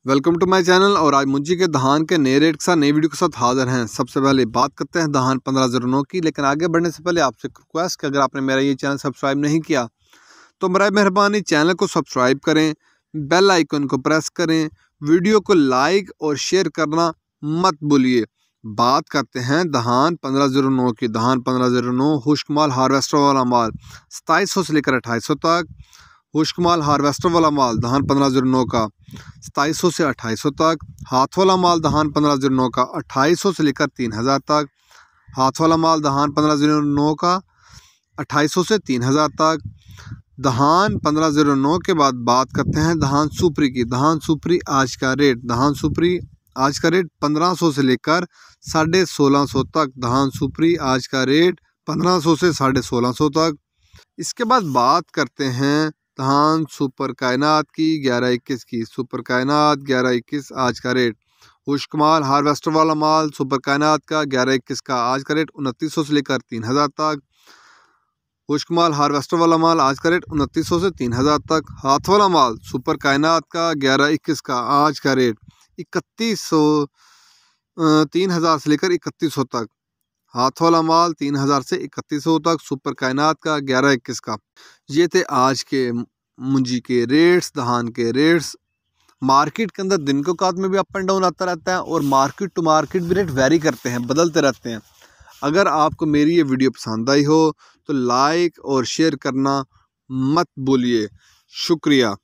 Welcome to my channel. और आज मुंजी के धान के नए रेट के साथ नई वीडियो के साथ हाजिर हैं। सबसे पहले बात करते हैं धान 1509 की। लेकिन आगे बढ़ने से पहले आपसे रिक्वेस्ट कि अगर आपने मेरा ये चैनल सब्सक्राइब नहीं किया तो बराए मेहरबानी चैनल को सब्सक्राइब करें, बेल आइकन को प्रेस करें, वीडियो को लाइक और शेयर करना मत भूलिए। बात करते हैं धान 1509 की। धान 1509 खुश्क माल हार्वेस्टर वाला माल 2700 से लेकर 2800 तक। खुश्क माल हार्वेस्टर वाला माल धान 1509 का 2700 से 2800 तक। हाथ वाला माल धान 1509 का 2800 से लेकर 3000 तक। हाथ वाला माल धान 1509 का 2800 से 3000 तक। धान 1509 के बाद बात करते हैं धान सुपरी की। धान सुपरी आज का रेट, धान सुपरी आज का रेट 1500 से लेकर 1650 तक। धान सुपरी आज का रेट 1500 से 1650 तक। इसके बाद बात करते हैं धान सुपर कायनात की 1121 की। सुपर कायनात 1121 आज का रेट। खुश्क माल हार्वेस्टर वाला माल सुपर कायनात का 1121 का आज का रेट 2900 से लेकर 3000 तक। खुश्क माल हार्वेस्टर वाला माल आज का रेट 2900 से 3000 तक। हाथ वाला माल सुपर कायनात का 1121 का आज का रेट 3000 से लेकर 3100 तक। हाथ वाला माल 3000 से 3100 तक। सुपर कायनात का 1121 का। ये थे आज के मुंजी के रेट्स, धान के रेट्स। मार्केट के अंदर दिन के औकात में भी अप एंड डाउन आता रहता है और मार्केट टू मार्केट भी रेट वेरी करते हैं, बदलते रहते हैं। अगर आपको मेरी ये वीडियो पसंद आई हो तो लाइक और शेयर करना मत भूलिए। शुक्रिया।